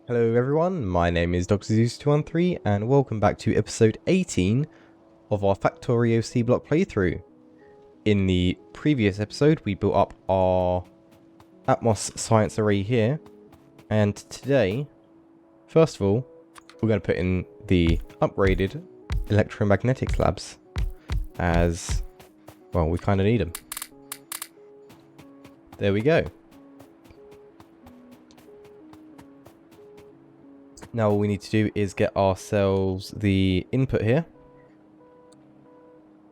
Hello everyone, my name is DrZeus213 and welcome back to episode 18 of our Factorio Sea Block playthrough. In the previous episode we built up our Atmos science array here, and today, first of all, we're going to put in the upgraded electromagnetic slabs, as, well, we kind of need them. There we go. Now all we need to do is get ourselves the input here.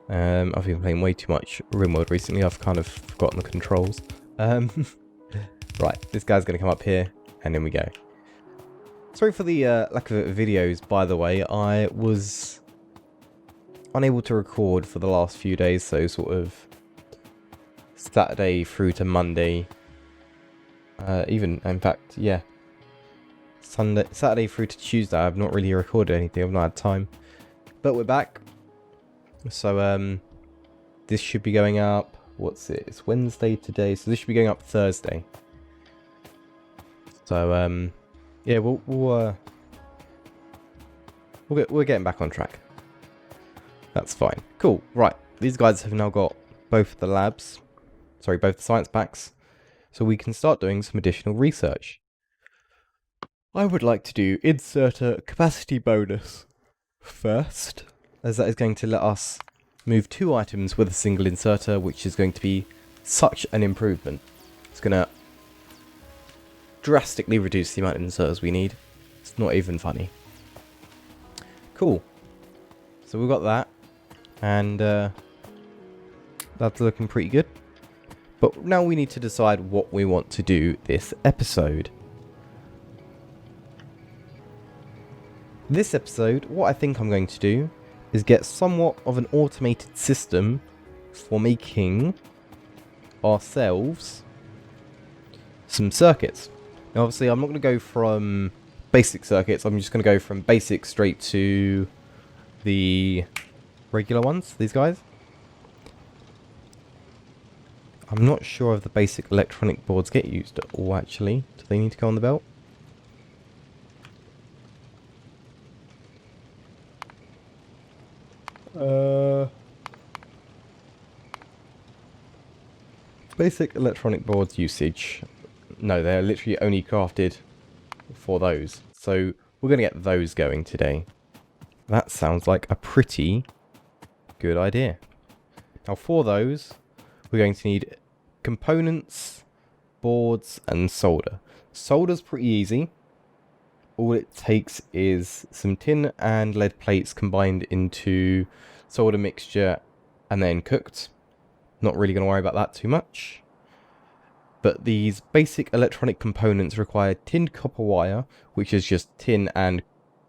I've been playing way too much RimWorld recently, I've kind of forgotten the controls. Right, this guy's going to come up here, and in we go. Sorry for the lack of videos, by the way. I was unable to record for the last few days, so sort of Saturday through to Monday. Even, in fact, yeah. Saturday through to Tuesday, I've not really recorded anything, I've not had time. But we're back. So, this should be going up, what's it? It's Wednesday today, so this should be going up Thursday. So, yeah, we're getting back on track. That's fine. Cool. Right, these guys have now got both the labs, sorry, both the science packs, so we can start doing some additional research. I would like to do inserter capacity bonus first, as that is going to let us move 2 items with a single inserter, which is going to be such an improvement. It's going to drastically reduce the amount of inserters we need. It's not even funny. Cool. So we've got that, and that's looking pretty good. But now we need to decide what we want to do this episode. This episode, what I think I'm going to do is get somewhat of an automated system for making ourselves some circuits. Now obviously I'm not going to go from basic circuits, I'm just going to go from basic straight to the regular ones, these guys. I'm not sure if the basic electronic boards get used at all actually. Do they need to go on the belt? Basic electronic boards usage. No, they're literally only crafted for those. So we're going to get those going today. That sounds like a pretty good idea. Now for those, we're going to need components, boards, and solder. Solder's pretty easy. All it takes is some tin and lead plates combined into solder mixture and then cooked. Not really going to worry about that too much. But these basic electronic components require tinned copper wire, which is just tin and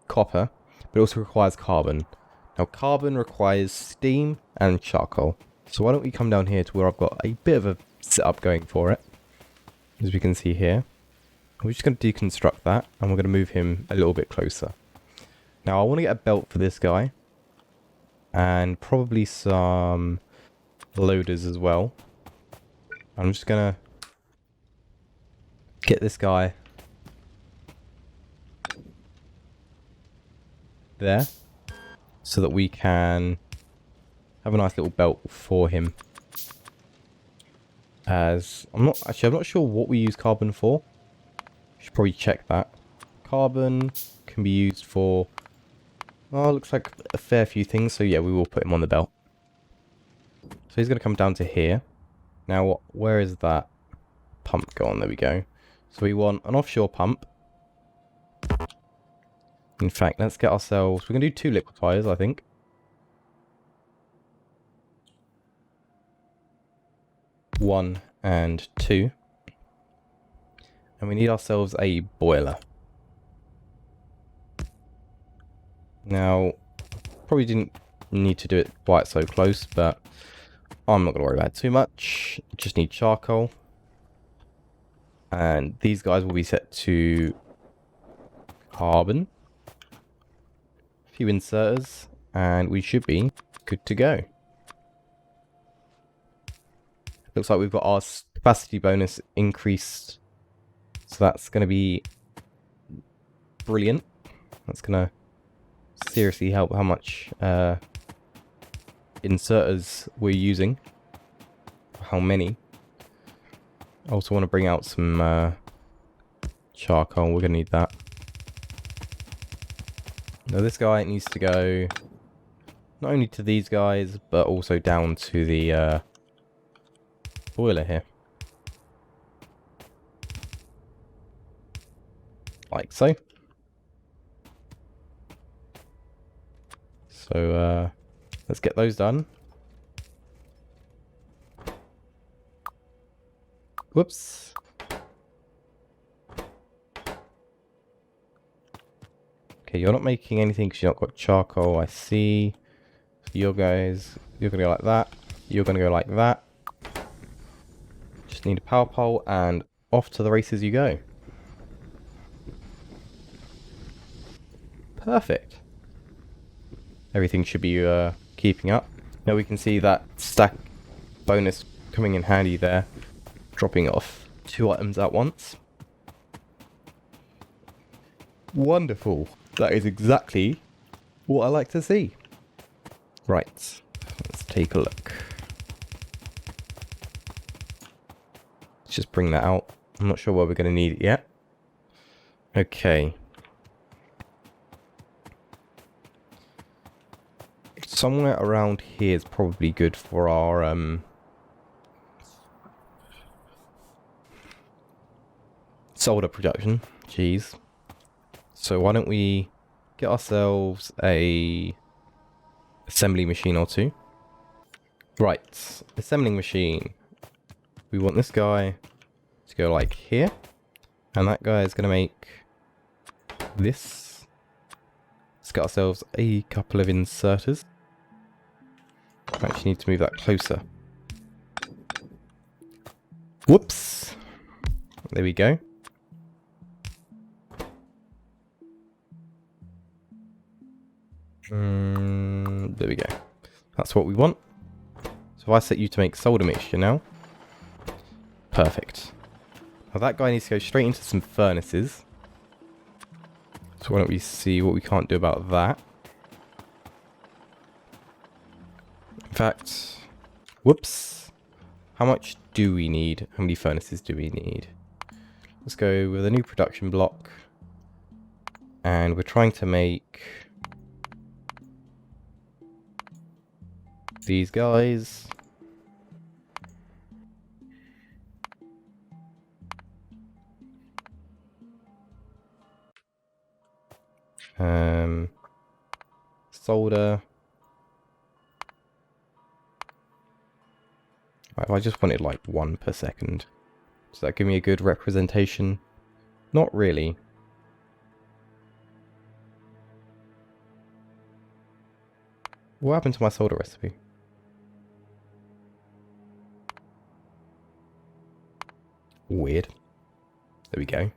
copper, but it also requires carbon. Now carbon requires steam and charcoal. So why don't we come down here to where I've got a bit of a setup going for it. As we can see here. We're just going to deconstruct that, and we're going to move him a little bit closer. Now I want to get a belt for this guy, and probably some loaders as well. I'm just going to get this guy there, so that we can have a nice little belt for him. As I'm not sure what we use carbon for. Should probably check that. Carbon can be used for, oh, looks like a fair few things. So yeah, we will put him on the belt. So he's going to come down to here. Now, where is that pump gone? There we go. So we want an offshore pump. In fact, let's get ourselves, we're going to do 2 liquefiers, I think. One and 2. And we need ourselves a boiler. Now, probably didn't need to do it quite so close, but I'm not going to worry about it too much. Just need charcoal. And these guys will be set to carbon. A few inserters, and we should be good to go. Looks like we've got our capacity bonus increased. So that's going to be brilliant. That's going to seriously help how much inserters we're using. How many. I also want to bring out some charcoal. We're going to need that. Now this guy needs to go not only to these guys, but also down to the boiler here. Like so. So let's get those done. Whoops. Okay, you're not making anything because you've not got charcoal, I see. You guys, you're going to go like that. You're going to go like that. Just need a power pole and off to the races you go. Perfect. Everything should be keeping up. Now we can see that stack bonus coming in handy there. Dropping off 2 items at once. Wonderful. That is exactly what I like to see. Right. Let's take a look. Let's just bring that out. I'm not sure where we're going to need it yet. Okay. Somewhere around here is probably good for our solder production. Jeez. So why don't we get ourselves a assembly machine or two. Right, assembling machine. We want this guy to go like here, and that guy is going to make this. Let's get ourselves a couple of inserters. I actually need to move that closer. Whoops. There we go. There we go. That's what we want. So if I set you to make solder mixture now. Perfect. Now that guy needs to go straight into some furnaces. So why don't we see what we can't do about that. In fact, whoops. How much do we need? How many furnaces do we need? Let's go with a new production block. And we're trying to make these guys. Solder. Right, I just wanted like 1 per second. Does that give me a good representation? Not really. What happened to my solder recipe? Weird. There we go.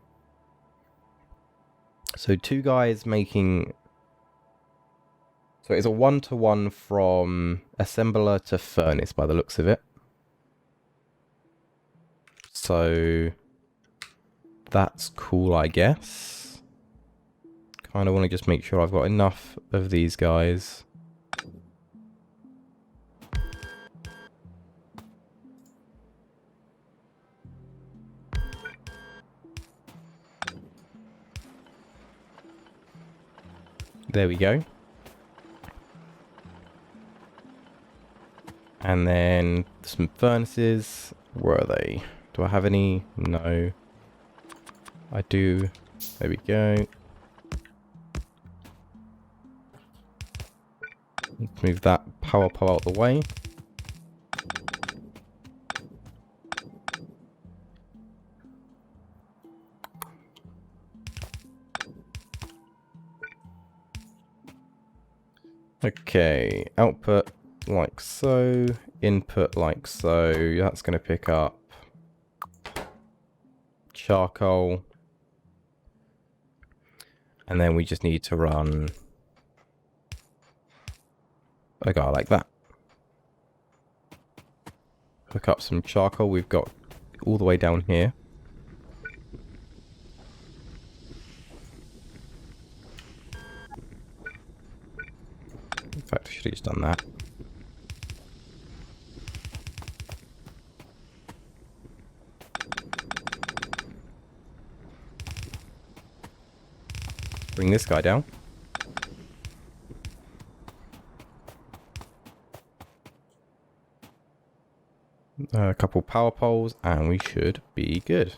So 2 guys making... So it's a 1-to-1 from assembler to furnace by the looks of it. So that's cool, I guess. Kind of want to just make sure I've got enough of these guys. There we go. And then some furnaces. Where are they? Do I have any? No. I do. There we go. Let's move that power pole out of the way. Okay, output like so, input like so. That's going to pick up charcoal. And then we just need to run a guy like that. Hook up some charcoal. We've got all the way down here. fact, I should have just done that. Bring this guy down. A couple power poles, and we should be good.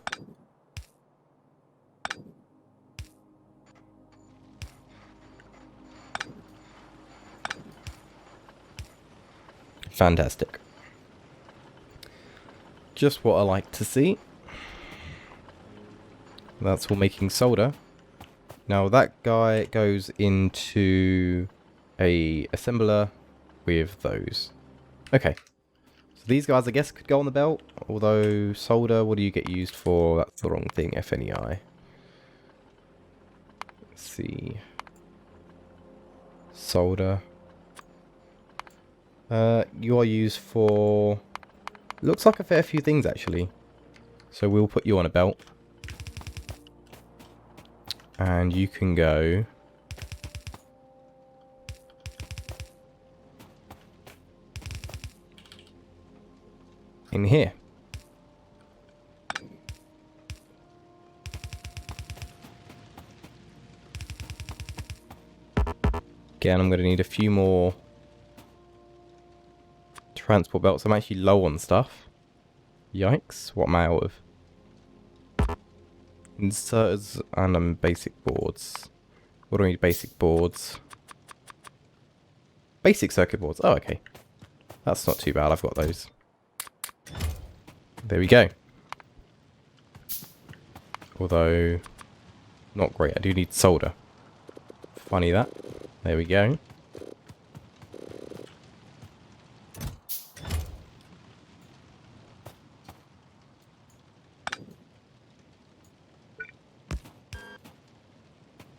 Fantastic. Just what I like to see. That's all making solder. Now that guy goes into a assembler with those. Okay. So these guys, I guess, could go on the belt. Although solder, what do you get used for? That's the wrong thing, FNEI. Let's see. Solder. You are used for... looks like a fair few things, actually. So we'll put you on a belt. And you can go... in here. Again, I'm going to need a few more transport belts. I'm actually low on stuff. Yikes, what am I out of? Inserters and basic boards. What do I need? Basic boards. Basic circuit boards. Oh, okay. That's not too bad. I've got those. There we go. Although, not great. I do need solder. Funny that. There we go.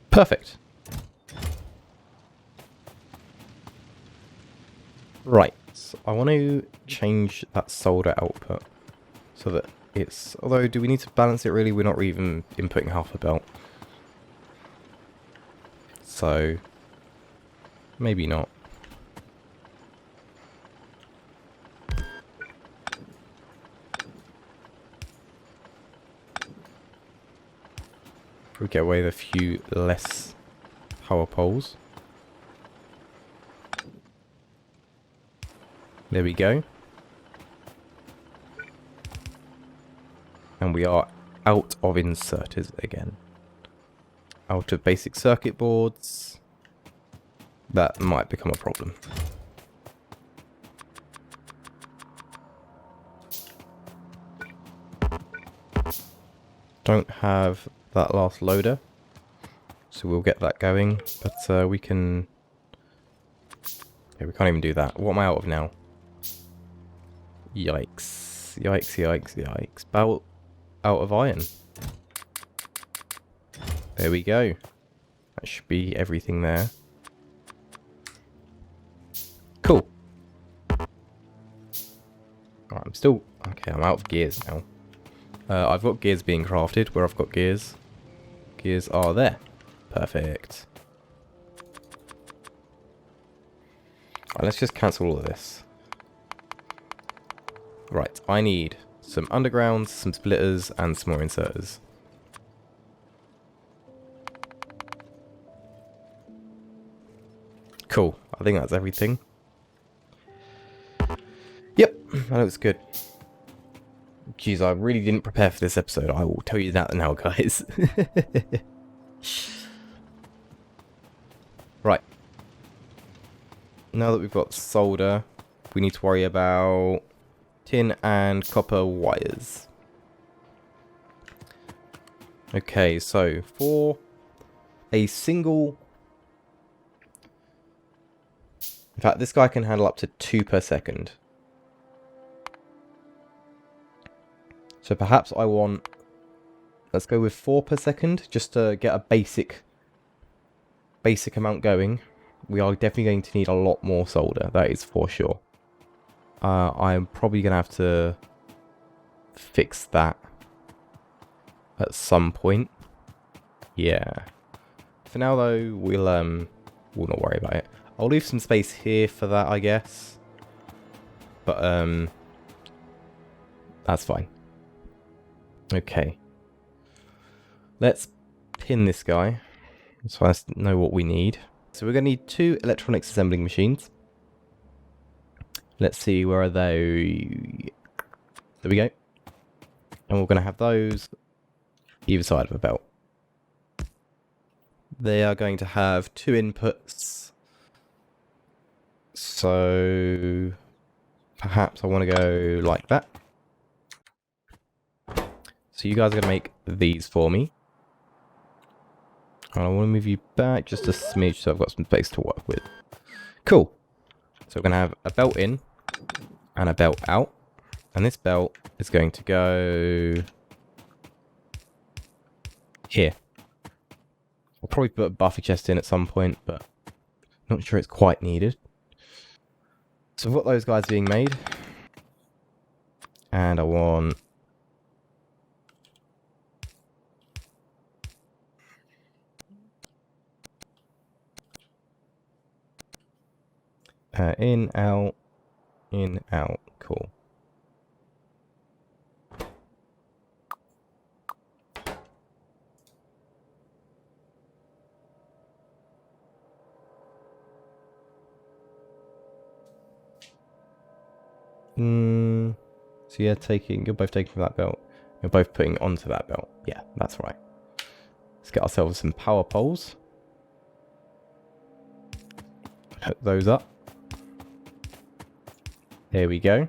Perfect. Right, so I want to change that solder output so that it's... although, do we need to balance it really? We're not even inputting half a belt. So, maybe not. We get away with a few less power poles. There we go. And we are out of inserters again. Out of basic circuit boards. That might become a problem. Don't have that last loader, so we'll get that going, but we can... yeah, we can't even do that. What am I out of now? Yikes. Yikes, yikes, yikes. About out of iron. There we go. That should be everything there. Cool. Alright, I'm still... okay, I'm out of gears now. I've got gears being crafted. Where I've got gears. Gears are there. Perfect. Alright, let's just cancel all of this. Right, I need some undergrounds, some splitters, and some more inserters. Cool. I think that's everything. Yep, that looks good. Jeez, I really didn't prepare for this episode. I will tell you that now, guys. Right. Now that we've got solder, we need to worry about tin and copper wires. Okay, so for a single... in fact, this guy can handle up to 2 per second. So perhaps I want... let's go with 4 per second, just to get a basic amount going. We are definitely going to need a lot more solder, that is for sure. I'm probably going to have to fix that at some point. Yeah. For now, though, we'll not worry about it. I'll leave some space here for that, I guess. But, that's fine. Okay. Let's pin this guy, so I know what we need. So we're going to need 2 electronics assembling machines. Let's see, where are they? There we go. And we're going to have those either side of a belt. They are going to have 2 inputs. So perhaps I want to go like that. So you guys are going to make these for me. And I want to move you back just a smidge so I've got some space to work with. Cool. So we're going to have a belt in and a belt out. And this belt is going to go here. I'll probably put a buffer chest in at some point, but not sure it's quite needed. So I've got those guys being made. And I want in, out, cool. So yeah, you're both taking from that belt. You're both putting onto that belt. Yeah, that's right. Let's get ourselves some power poles. Hook those up. There we go.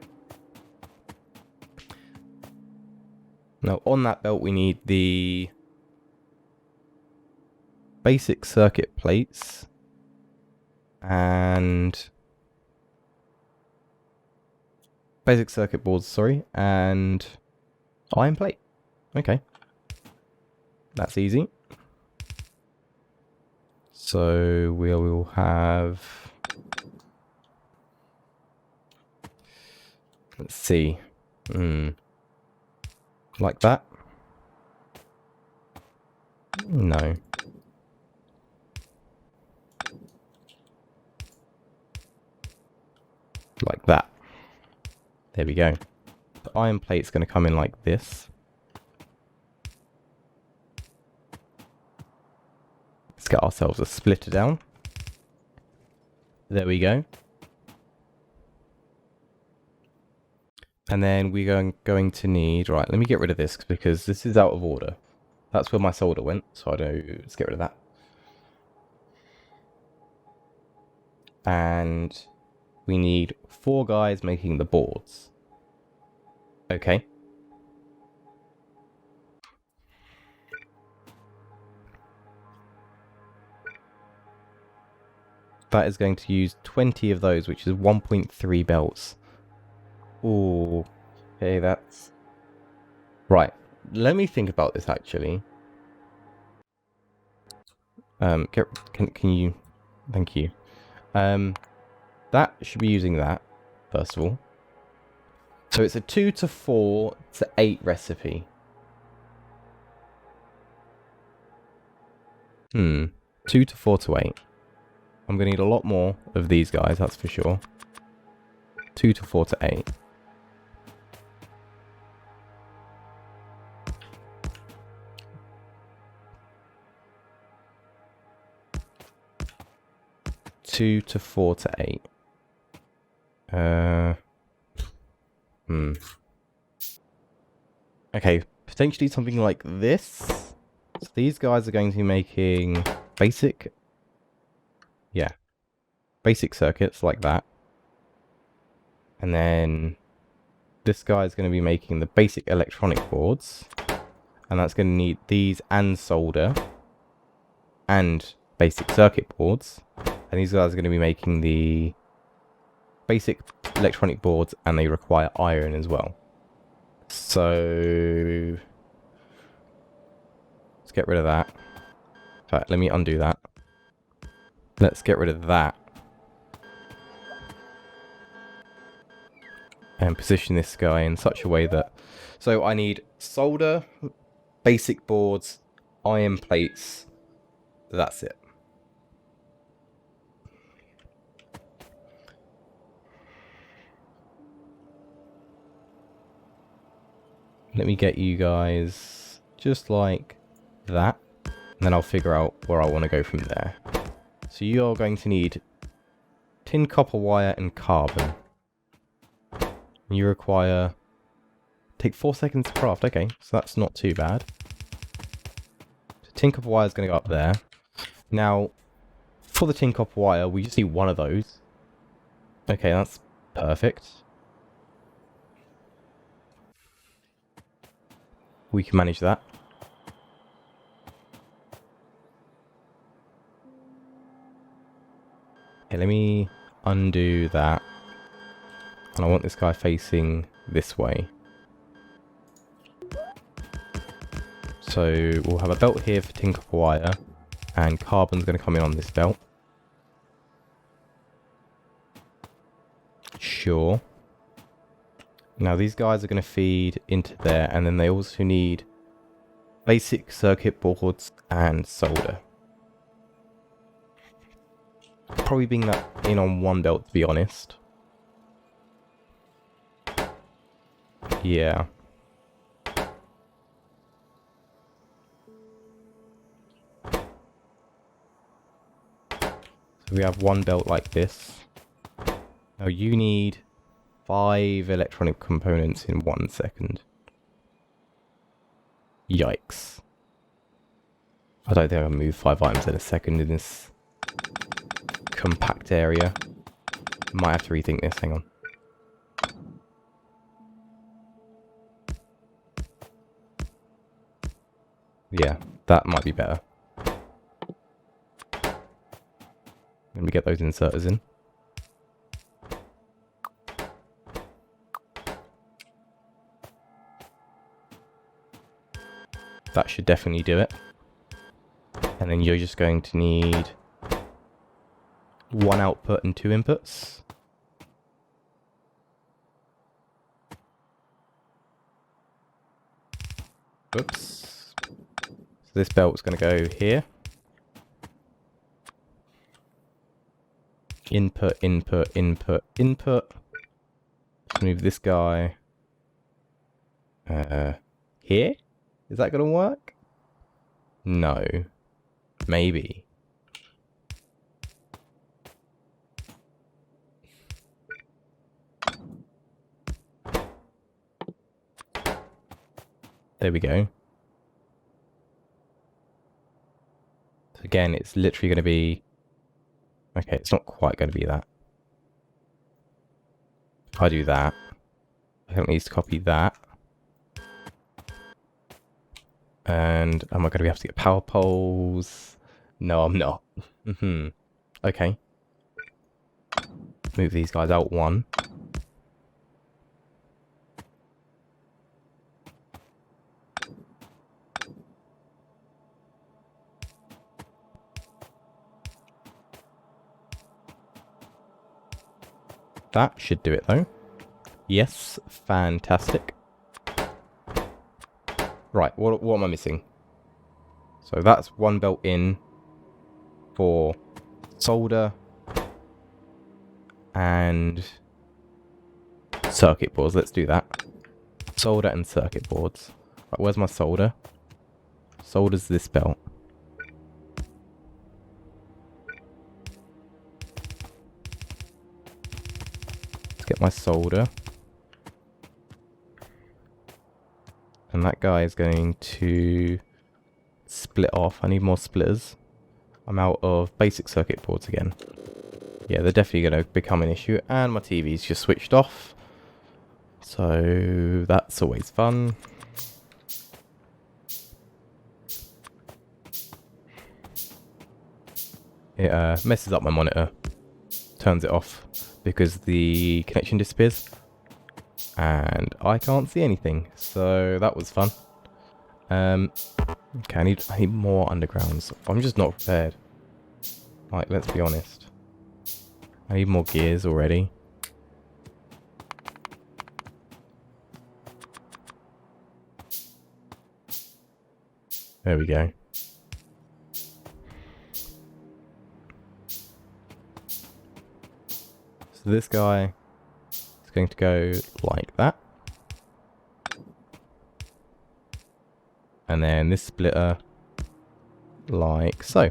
Now on that belt we need the basic circuit plates and basic circuit boards, sorry, and iron plate. Okay. That's easy. So we will have, let's see, like that? No. Like that. There we go. The iron plate's going to come in like this. Let's get ourselves a splitter down. There we go. And then we're going to need... Right, let me get rid of this because this is out of order. That's where my solder went, so I don't... Let's get rid of that. And we need 4 guys making the boards. Okay. That is going to use 20 of those, which is 1.3 belts. Ooh. Okay, that's... Right. Let me think about this, actually. Can you... Thank you. That should be using that, first of all. So it's a 2 to 4 to 8 recipe. 2 to 4 to 8. I'm going to need a lot more of these guys, that's for sure. 2 to 4 to 8. Two to 4 to 8. Okay, potentially something like this. So these guys are going to be making basic... Yeah. Basic circuits like that. And then this guy is going to be making the basic electronic boards. And that's going to need these and solder. And basic circuit boards. And these guys are going to be making the basic electronic boards, and they require iron as well. So let's get rid of that. In fact, let me undo that. Let's get rid of that. And position this guy in such a way that... So I need solder, basic boards, iron plates. That's it. Let me get you guys just like that. And then I'll figure out where I want to go from there. So you are going to need tin, copper wire, and carbon. You require... Take 4 seconds to craft. Okay, so that's not too bad. So tin, copper wire is going to go up there. Now, for the tin, copper wire, we just need one of those. Okay, that's perfect. We can manage that. Okay, let me undo that. And I want this guy facing this way. So we'll have a belt here for tin, copper wire. And carbon's going to come in on this belt. Sure. Now these guys are going to feed into there. And then they also need basic circuit boards and solder. Probably being that in on one belt, to be honest. Yeah. So we have one belt like this. Now you need 5 electronic components in 1 second. Yikes. I don't think I can move 5 items in a second in this compact area. Might have to rethink this, hang on. Yeah, that might be better. Let me get those inserters in. That should definitely do it. And then you're just going to need 1 output and 2 inputs. Oops. So this belt's going to go here. Input, input, input, input. Let's move this guy here. Is that going to work? No. Maybe. There we go. So again, it's literally going to be... Okay, it's not quite going to be that. If I do that, I can at least copy that. And am I going to be able to get power poles? No, I'm not. Okay. Move these guys out 1. That should do it though. Yes, fantastic. Right, what am I missing? So that's 1 belt in for solder and circuit boards. Let's do that. Solder and circuit boards. Right, where's my solder? Solder's this belt. Let's get my solder. And that guy is going to split off. I need more splitters. I'm out of basic circuit boards again. Yeah, they're definitely going to become an issue. And my TV's just switched off. So that's always fun. It messes up my monitor. Turns it off because the connection disappears. And I can't see anything. So that was fun. Okay, I need more undergrounds. I'm just not prepared. Like, let's be honest. I need more gears already. There we go. So this guy is going to go like that. And then this splitter, like so.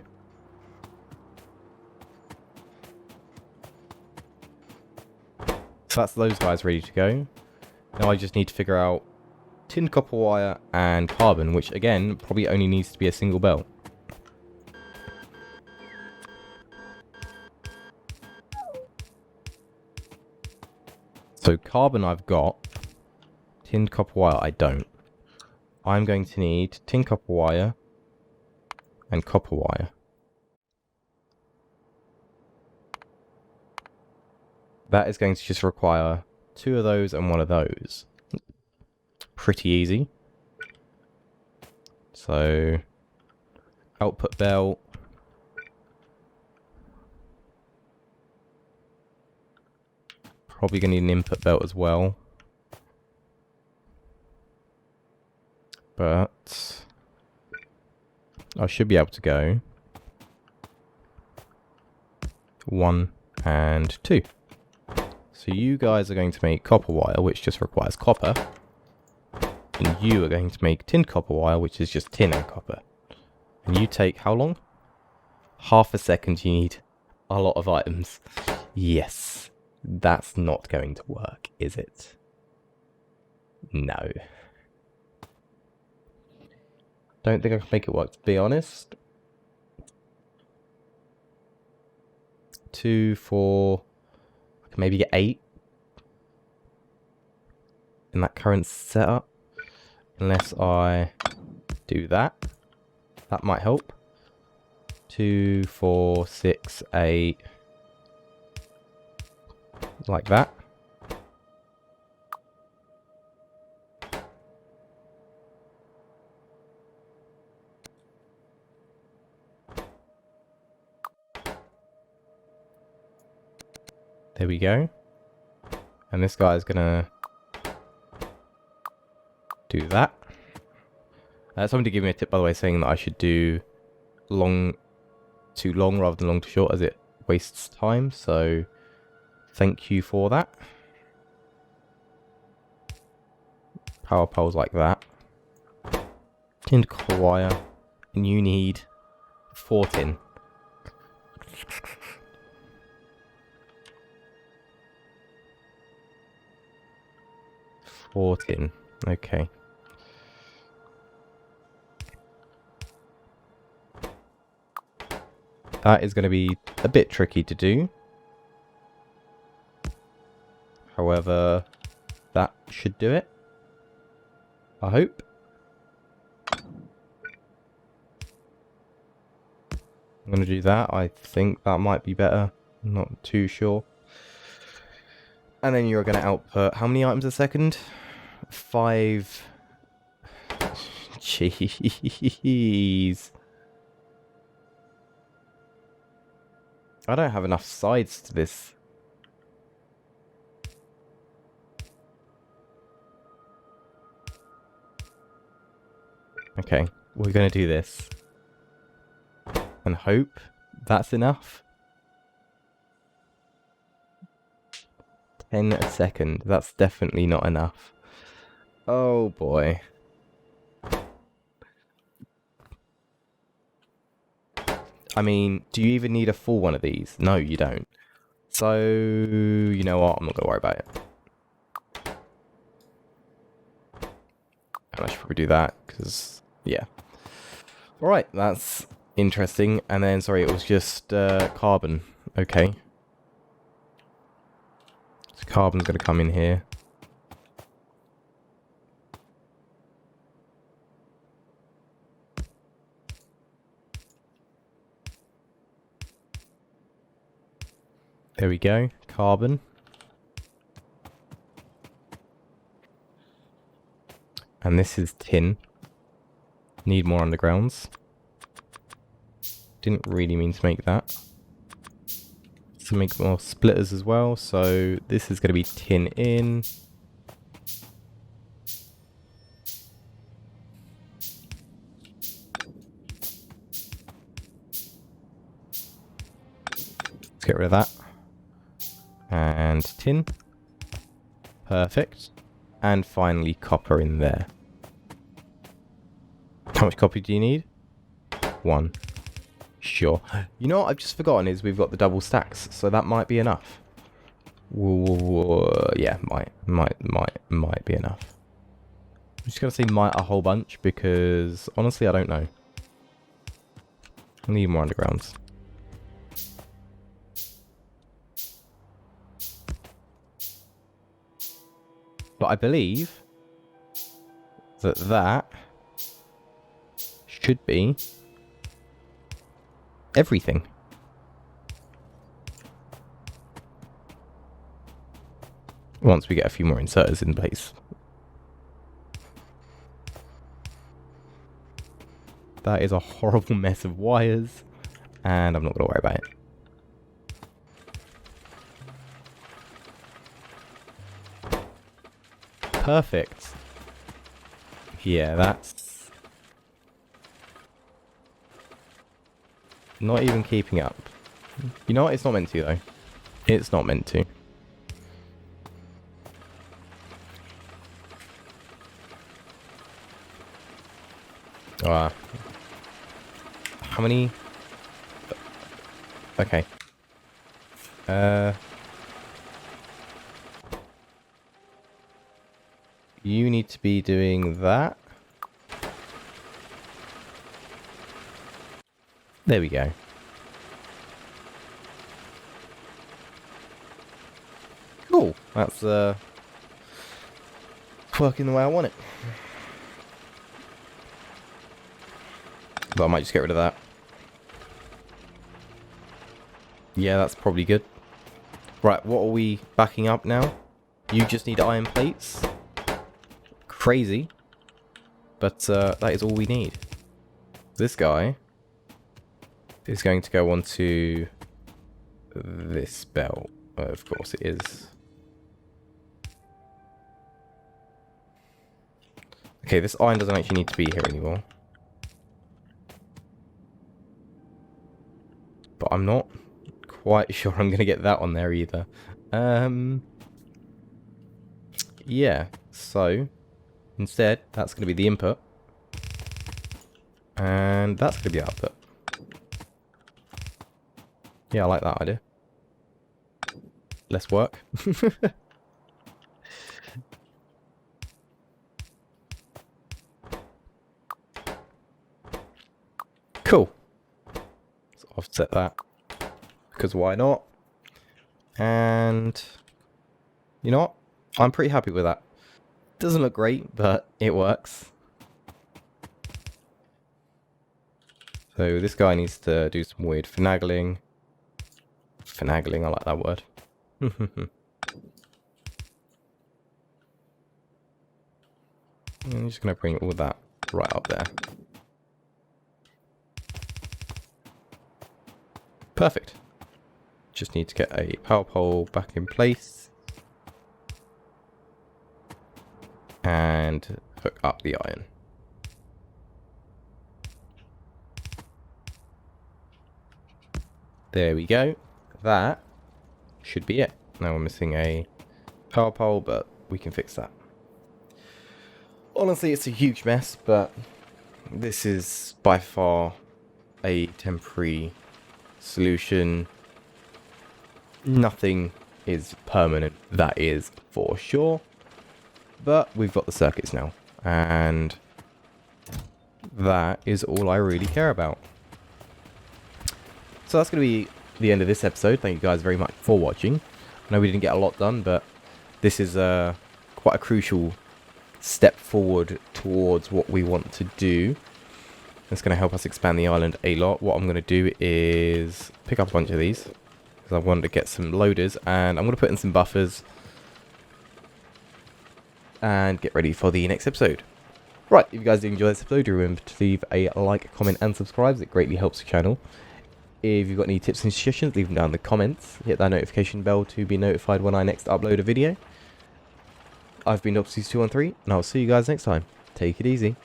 So that's those guys ready to go. Now I just need to figure out tin, copper wire, and carbon, which again, probably only needs to be a single belt. So carbon I've got, tin, copper wire I don't. I'm going to need tin, copper wire, and copper wire. That is going to just require 2 of those and 1 of those. Pretty easy. So, output belt. Probably going to need an input belt as well. But I should be able to go 1 and 2. So you guys are going to make copper wire, which just requires copper. And you are going to make tin copper wire, which is just tin and copper. And you take how long? Half a second. You need a lot of items. Yes. That's not going to work, is it? No. Don't think I can make it work, to be honest. 2, 4... I can maybe get 8 in that current setup. Unless I do that. That might help. 2, 4, 6, 8. Like that. There we go. And this guy is gonna do that. Somebody gave me a tip, by the way, saying that I should do long to long rather than long to short, as it wastes time. So thank you for that. Power poles like that. Tin copper wire. And you need 4 tin. Okay. That is going to be a bit tricky to do. However, that should do it. I hope. I'm going to do that. I think that might be better. I'm not too sure. And then you're going to output how many items a second? 5. Jeez. I don't have enough sides to this. Okay, we're going to do this. And hope that's enough. 10 a second. That's definitely not enough. Oh boy. I mean, do you even need a full one of these? No, you don't. So, you know what? I'm not going to worry about it. And I should probably do that, because, yeah. Alright, that's interesting. And then, sorry, it was just carbon. Okay. So carbon's going to come in here. There we go, carbon. And this is tin. Need more undergrounds. Didn't really mean to make that. To make more splitters as well, so this is going to be tin in. Let's get rid of that. And tin. Perfect. And finally copper in there. How much copy do you need? 1. Sure. You know what I've just forgotten is we've got the double stacks, so that might be enough. Yeah, might be enough. I'm just gonna say might a whole bunch because honestly I don't know. I need more undergrounds. But I believe that should be everything. Once we get a few more inserters in place. That is a horrible mess of wires, and I'm not going to worry about it. Perfect. Yeah, that's not even keeping up. You know what? It's not meant to, though. It's not meant to. How many? Okay. You need to be doing that. There we go. Cool. That's working the way I want it. But I might just get rid of that. Yeah, that's probably good. Right, what are we backing up now? You just need iron plates. Crazy. But that is all we need. This guy is going to go onto this belt. Of course it is. Okay, this iron doesn't actually need to be here anymore. But I'm not quite sure I'm going to get that on there either. Yeah, so instead that's going to be the input. And that's going to be output. Yeah, I like that idea. Less work. Cool. Let's offset that. Because why not? And you know what? I'm pretty happy with that. Doesn't look great, but it works. So this guy needs to do some weird finagling. Finagling, I like that word. I'm just going to bring all that right up there. Perfect. Just need to get a power pole back in place. And hook up the iron. There we go. That should be it. Now we're missing a power pole, but we can fix that. Honestly, it's a huge mess, but this is by far a temporary solution. Nothing is permanent, that is for sure. But we've got the circuits now, and that is all I really care about. So that's going to be the end of this episode. Thank you guys very much for watching. I know we didn't get a lot done, but this is quite a crucial step forward towards what we want to do. It's going to help us expand the island a lot. What I'm going to do is pick up a bunch of these, because I wanted to get some loaders, and I'm going to put in some buffers and get ready for the next episode. Right, if you guys did enjoy this episode, do remember to leave a like, comment and subscribe. It greatly helps the channel. If you've got any tips and suggestions, leave them down in the comments. Hit that notification bell to be notified when I next upload a video. I've been Opsies213, and I'll see you guys next time. Take it easy.